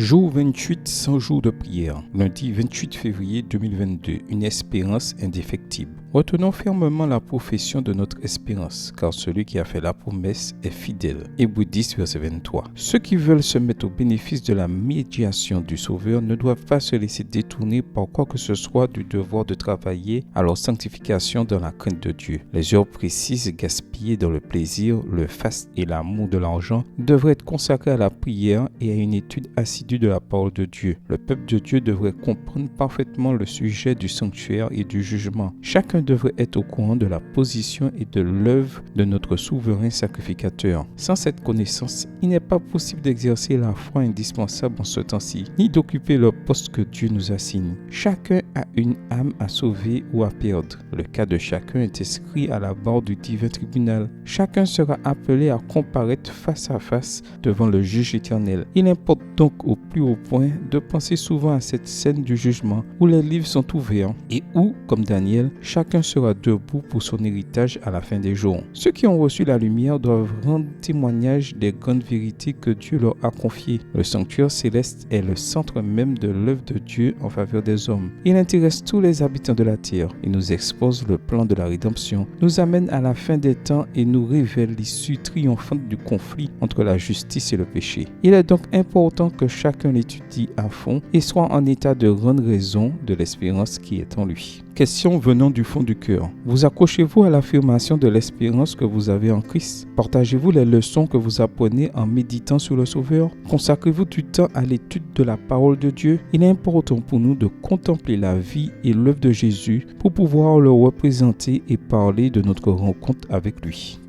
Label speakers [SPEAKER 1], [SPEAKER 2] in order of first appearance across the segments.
[SPEAKER 1] Jour 28, 100 jours de prière. Lundi 28 février 2022. Une espérance indéfectible. Retenons fermement la profession de notre espérance, car celui qui a fait la promesse est fidèle. Hébreux 10, verset 23. Ceux qui veulent se mettre au bénéfice de la médiation du Sauveur ne doivent pas se laisser détourner par quoi que ce soit du devoir de travailler à leur sanctification dans la crainte de Dieu. Les heures précises gaspillées dans le plaisir, le faste et l'amour de l'argent devraient être consacrées à la prière et à une étude assidue de la parole de Dieu. Le peuple de Dieu devrait comprendre parfaitement le sujet du sanctuaire et du jugement. Chacun devrait être au courant de la position et de l'œuvre de notre souverain sacrificateur. Sans cette connaissance, il n'est pas possible d'exercer la foi indispensable en ce temps-ci, ni d'occuper le poste que Dieu nous assigne. Chacun a une âme à sauver ou à perdre. Le cas de chacun est inscrit à la barre du divin tribunal. Chacun sera appelé à comparaître face à face devant le juge éternel. Il importe donc au plus haut point de penser souvent à cette scène du jugement où les livres sont ouverts et où, comme Daniel, chacun sera debout pour son héritage à la fin des jours. Ceux qui ont reçu la lumière doivent rendre témoignage des grandes vérités que Dieu leur a confiées. Le sanctuaire céleste est le centre même de l'œuvre de Dieu en faveur des hommes. Il intéresse tous les habitants de la terre. Il nous expose le plan de la rédemption, nous amène à la fin des temps et nous révèle l'issue triomphante du conflit entre la justice et le péché. Il est donc important que chacun l'étudie à fond et soit en état de rendre raison de l'espérance qui est en lui. Question venant du fond du cœur. Vous accrochez-vous à l'affirmation de l'espérance que vous avez en Christ? Partagez-vous les leçons que vous apprenez en méditant sur le Sauveur? Consacrez-vous du temps à l'étude de la parole de Dieu? Il est important pour nous de contempler la vie et l'œuvre de Jésus pour pouvoir le représenter et parler de notre rencontre avec lui.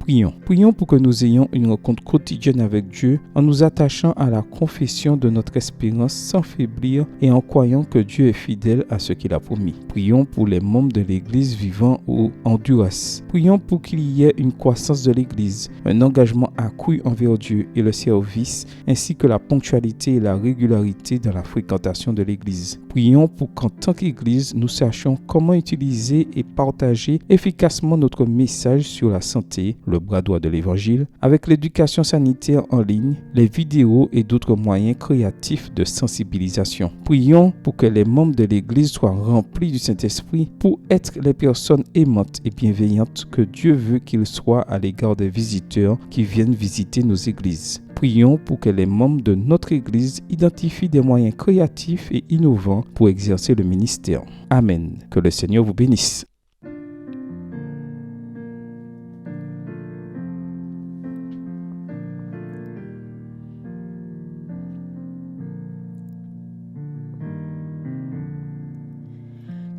[SPEAKER 1] Prions pour que nous ayons une rencontre quotidienne avec Dieu en nous attachant à la confession de notre espérance sans faiblir et en croyant que Dieu est fidèle à ce qu'il a promis. Prions pour les membres de l'Église vivant au Honduras. Prions pour qu'il y ait une croissance de l'Église, un engagement accru envers Dieu et le service, ainsi que la ponctualité et la régularité dans la fréquentation de l'Église. Prions pour qu'en tant qu'Église, nous sachions comment utiliser et partager efficacement notre message sur la santé, le bras droit de l'Évangile, avec l'éducation sanitaire en ligne, les vidéos et d'autres moyens créatifs de sensibilisation. Prions pour que les membres de l'Église soient remplis du Saint-Esprit pour être les personnes aimantes et bienveillantes que Dieu veut qu'ils soient à l'égard des visiteurs qui viennent visiter nos églises. Prions pour que les membres de notre Église identifient des moyens créatifs et innovants pour exercer le ministère. Amen. Que le Seigneur vous bénisse.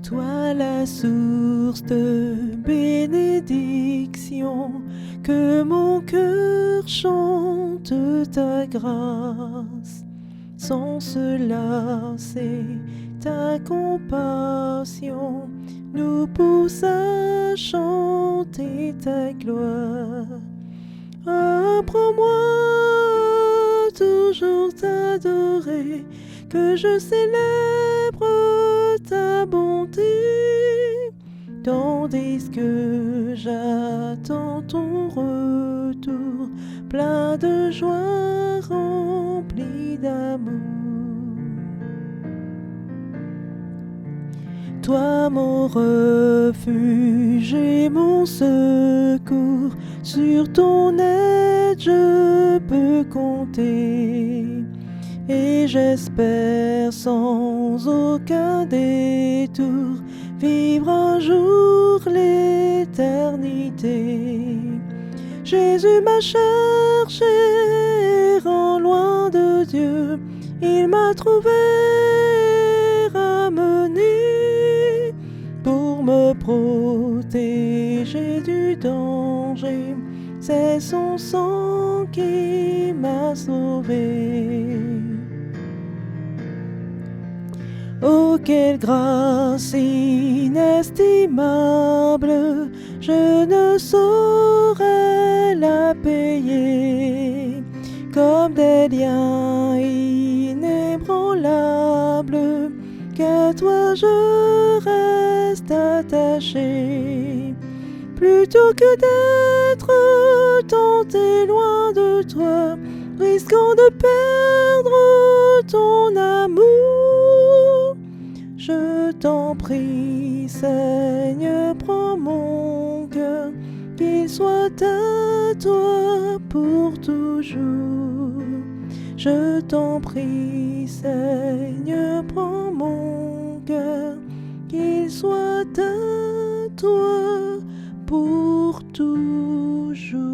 [SPEAKER 2] Toi la source de bénédiction, que mon cœur chante ta grâce. Sans se lasser, ta compassion nous pousse à chanter ta gloire. Apprends-moi à toujours t'adorer, que je célèbre ta bonté, tandis que j'attends ton retour, plein de joie, rempli d'amour. Toi mon refuge et mon secours, sur ton aide je peux compter. Et j'espère sans aucun détour vivre un jour l'éternité. Jésus m'a cherché, errant loin de Dieu, il m'a trouvé, ramené pour me protéger du danger. C'est son sang qui m'a sauvé. Oh, quelle grâce inestimable, je ne saurais la payer. Comme des liens inébranlables, qu'à toi je reste attaché. Plutôt que d'être tenté loin de toi, risquant de perdre ton prie, Seigneur, prends mon cœur, qu'il soit à toi pour toujours. Je t'en prie, Seigneur, prends mon cœur, qu'il soit à toi pour toujours.